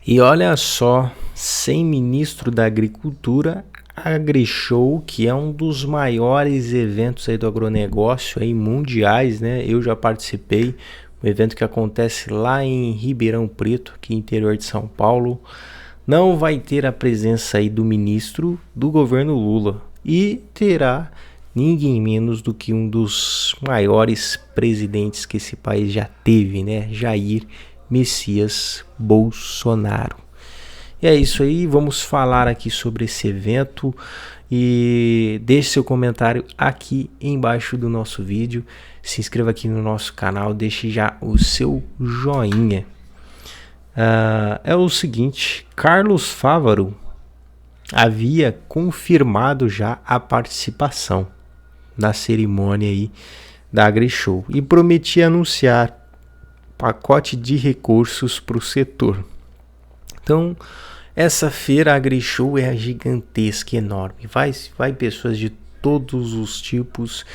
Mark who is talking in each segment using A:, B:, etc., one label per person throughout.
A: E olha só, sem ministro da Agricultura, a AgriShow, que é um dos maiores eventos aí do agronegócio aí mundiais, né? Eu já participei, um evento que acontece lá em Ribeirão Preto, aqui no interior de São Paulo. Não vai ter a presença aí do ministro do governo Lula e terá ninguém menos do que um dos maiores presidentes que esse país já teve, né? Jair Messias Bolsonaro. E é isso aí, vamos falar aqui sobre esse evento e deixe seu comentário aqui embaixo do nosso vídeo. Se inscreva aqui no nosso canal, deixe já o seu joinha. É o seguinte, Carlos Fávaro havia confirmado já a participação na cerimônia aí da AgriShow e prometia anunciar pacote de recursos para o setor. Então, essa feira AgriShow é gigantesca, enorme. Vai pessoas de todos os tipos,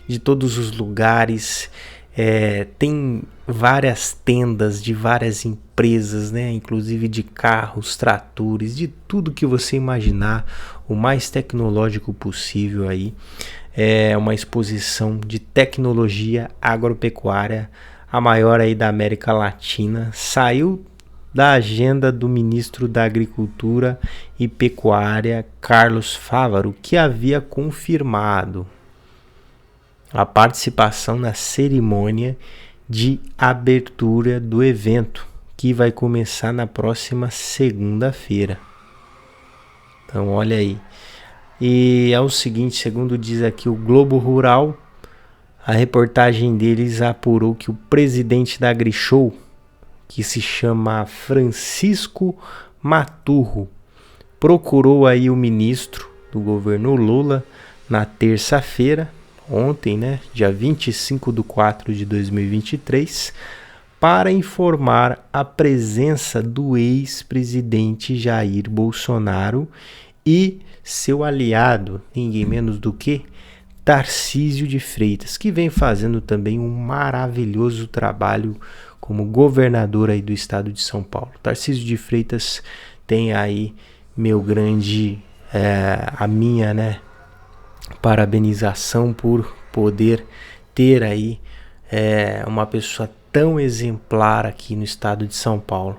A: de todos os lugares. Tem várias tendas de várias empresas, né? Inclusive de carros, tratores, de tudo que você imaginar, o mais tecnológico possível aí. É uma exposição de tecnologia agropecuária, a maior aí da América Latina. Saiu da agenda do ministro da Agricultura e Pecuária, Carlos Fávaro, que havia confirmado a participação na cerimônia de abertura do evento, que vai começar na próxima segunda-feira. Então, olha aí. E é o seguinte, segundo diz aqui o Globo Rural, a reportagem deles apurou que o presidente da AgriShow, que se chama Francisco Maturro, procurou aí o ministro do governo Lula na terça-feira, ontem, né, dia 25/4/2023, para informar a presença do ex-presidente Jair Bolsonaro e seu aliado, ninguém menos do que Tarcísio de Freitas, que vem fazendo também um maravilhoso trabalho como governador aí do estado de São Paulo. Tarcísio de Freitas tem aí a minha, né, parabenização por poder ter aí uma pessoa tão exemplar aqui no estado de São Paulo.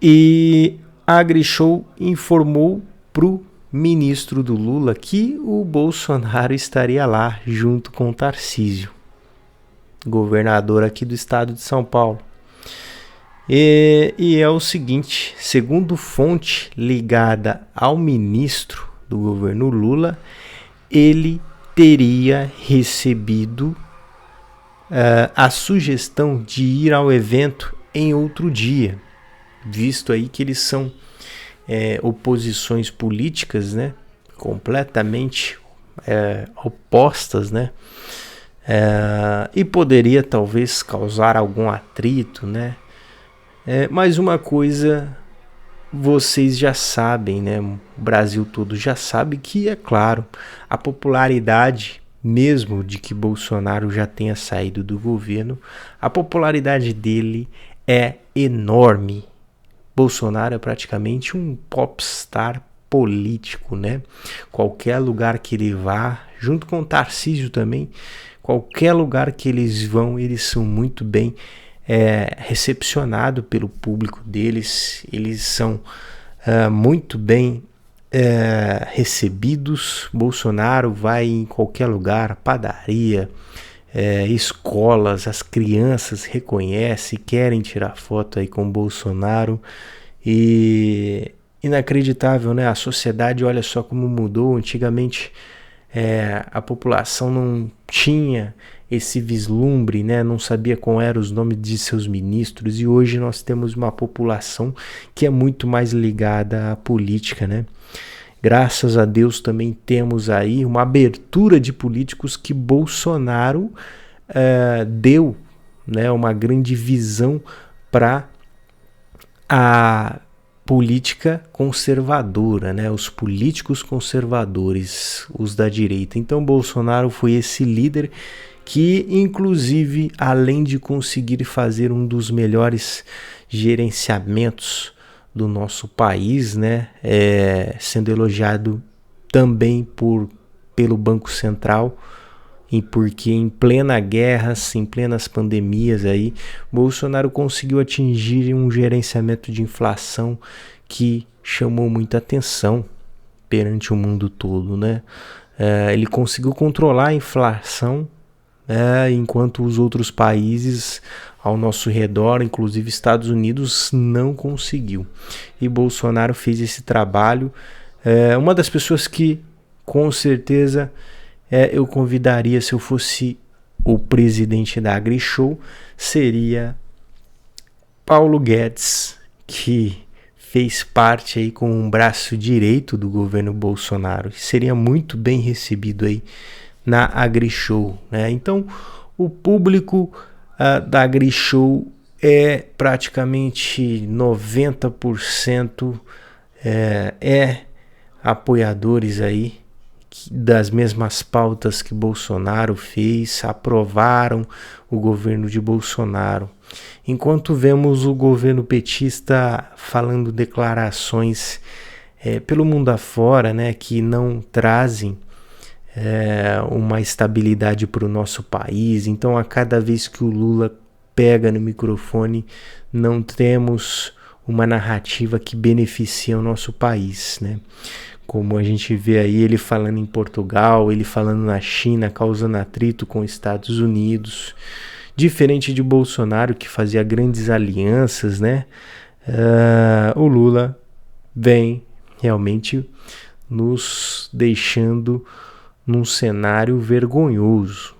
A: E a AgriShow informou pro ministro do Lula que o Bolsonaro estaria lá junto com o Tarcísio, governador aqui do estado de São Paulo. E é o seguinte, segundo fonte ligada ao ministro do governo Lula, ele teria recebido a sugestão de ir ao evento em outro dia, visto aí que eles são oposições políticas, né, completamente opostas, né, e poderia talvez causar algum atrito, né, mas uma coisa vocês já sabem, né, o Brasil todo já sabe que, é claro, a popularidade mesmo de que Bolsonaro já tenha saído do governo, a popularidade dele é enorme. Bolsonaro é praticamente um popstar político, né? Qualquer lugar que ele vá, junto com o Tarcísio também, qualquer lugar que eles vão, eles são muito bem recepcionados pelo público deles, eles são muito bem recebidos. Bolsonaro vai em qualquer lugar, padaria, escolas, as crianças reconhecem, querem tirar foto aí com Bolsonaro. E inacreditável, né? A sociedade, olha só como mudou. Antigamente a população não tinha esse vislumbre, né? Não sabia qual eram os nomes de seus ministros, e hoje nós temos uma população que é muito mais ligada à política, né? Graças a Deus também temos aí uma abertura de políticos que Bolsonaro deu, né, uma grande visão para a política conservadora, né, os políticos conservadores, os da direita. Então Bolsonaro foi esse líder que, inclusive, além de conseguir fazer um dos melhores gerenciamentos do nosso país, né? Sendo elogiado também pelo Banco Central, porque em plena guerra, em plenas pandemias aí, Bolsonaro conseguiu atingir um gerenciamento de inflação que chamou muita atenção perante o mundo todo, né? Ele conseguiu controlar a inflação, enquanto os outros países ao nosso redor, inclusive Estados Unidos, não conseguiu. E Bolsonaro fez esse trabalho. Uma das pessoas que com certeza eu convidaria, se eu fosse o presidente da AgriShow, seria Paulo Guedes, que fez parte aí com um braço direito do governo Bolsonaro. Seria muito bem recebido aí na AgriShow, né? Então, o público da AgriShow é praticamente 90% apoiadores aí das mesmas pautas que Bolsonaro fez, aprovaram o governo de Bolsonaro. Enquanto vemos o governo petista falando declarações pelo mundo afora, né, que não trazem uma estabilidade para o nosso país. Então, a cada vez que o Lula pega no microfone, não temos uma narrativa que beneficia o nosso país, né? Como a gente vê aí ele falando em Portugal, ele falando na China, causando atrito com os Estados Unidos. Diferente de Bolsonaro, que fazia grandes alianças, né? O Lula vem realmente nos deixando num cenário vergonhoso.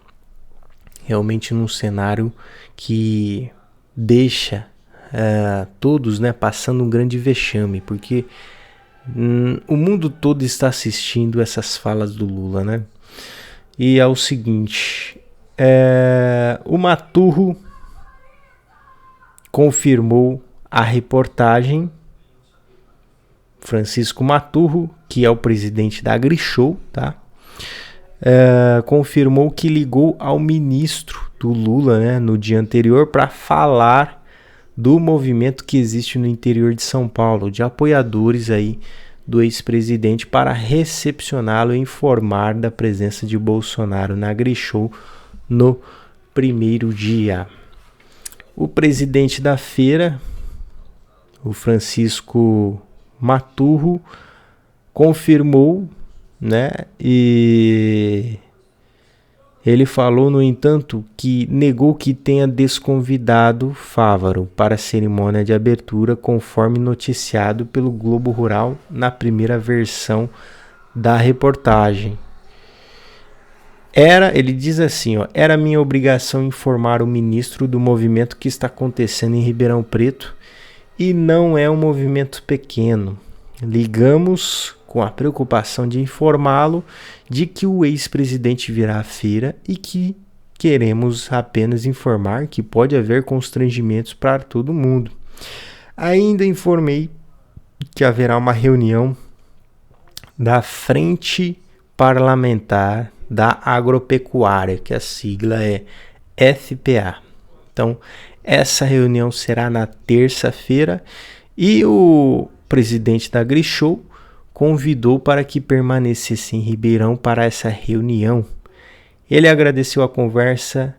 A: Realmente num cenário que deixa todos, né, passando um grande vexame, porque o mundo todo está assistindo essas falas do Lula, né? E é o seguinte, o Maturro confirmou a reportagem. Francisco Maturro, que é o presidente da AgriShow, tá? Confirmou que ligou ao ministro do Lula, né, no dia anterior para falar do movimento que existe no interior de São Paulo, de apoiadores aí do ex-presidente, para recepcioná-lo e informar da presença de Bolsonaro na AgriShow no primeiro dia. O presidente da feira, o Francisco Maturro, confirmou, né, e ele falou, no entanto, que negou que tenha desconvidado Fávaro para a cerimônia de abertura, conforme noticiado pelo Globo Rural na primeira versão da reportagem. Ele diz assim, era minha obrigação informar o ministro do movimento que está acontecendo em Ribeirão Preto, e não é um movimento pequeno. Ligamos com a preocupação de informá-lo de que o ex-presidente virá à feira e que queremos apenas informar que pode haver constrangimentos para todo mundo. Ainda informei que haverá uma reunião da Frente Parlamentar da Agropecuária, que a sigla é FPA. Então, essa reunião será na terça-feira e o presidente da AgriShow convidou para que permanecesse em Ribeirão para essa reunião. Ele agradeceu, a conversa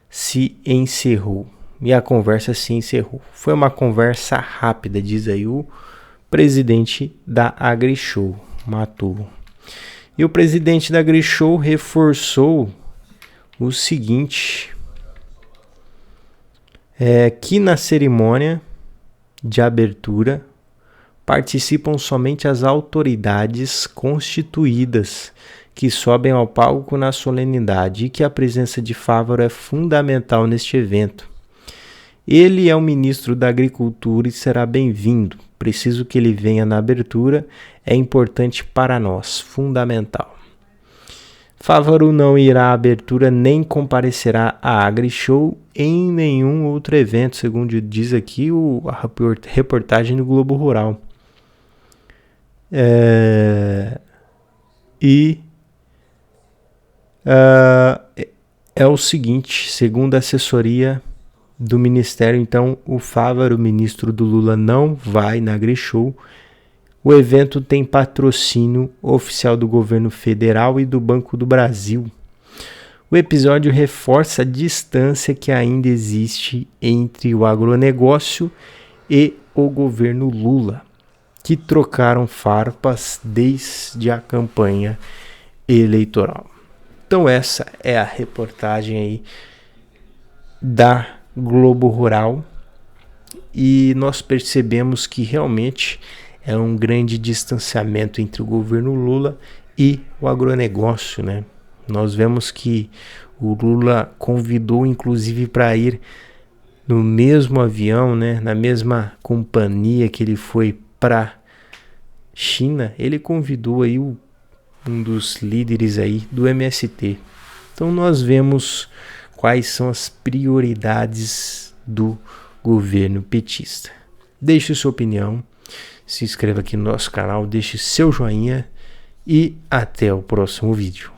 A: se encerrou. E a conversa se encerrou. Foi uma conversa rápida, diz aí o presidente da AgriShow, Maturro. E o presidente da AgriShow reforçou o seguinte, que na cerimônia de abertura participam somente as autoridades constituídas que sobem ao palco na solenidade e que a presença de Fávaro é fundamental neste evento. Ele é o ministro da Agricultura e será bem-vindo. Preciso que ele venha na abertura, é importante para nós, fundamental. Fávaro não irá à abertura nem comparecerá à AgriShow em nenhum outro evento, segundo diz aqui a reportagem do Globo Rural. É o seguinte, segundo a assessoria do Ministério. Então, o Fávaro, ministro do Lula, não vai na AgriShow. O evento tem patrocínio oficial do governo federal e do Banco do Brasil. O episódio reforça a distância que ainda existe entre o agronegócio e o governo Lula, que trocaram farpas desde a campanha eleitoral. Então essa é a reportagem aí da Globo Rural e nós percebemos que realmente é um grande distanciamento entre o governo Lula e o agronegócio, né? Nós vemos que o Lula convidou inclusive para ir no mesmo avião, né, na mesma companhia que ele foi para China, ele convidou aí um dos líderes aí do MST. Então nós vemos quais são as prioridades do governo petista. Deixe sua opinião, se inscreva aqui no nosso canal, deixe seu joinha e até o próximo vídeo.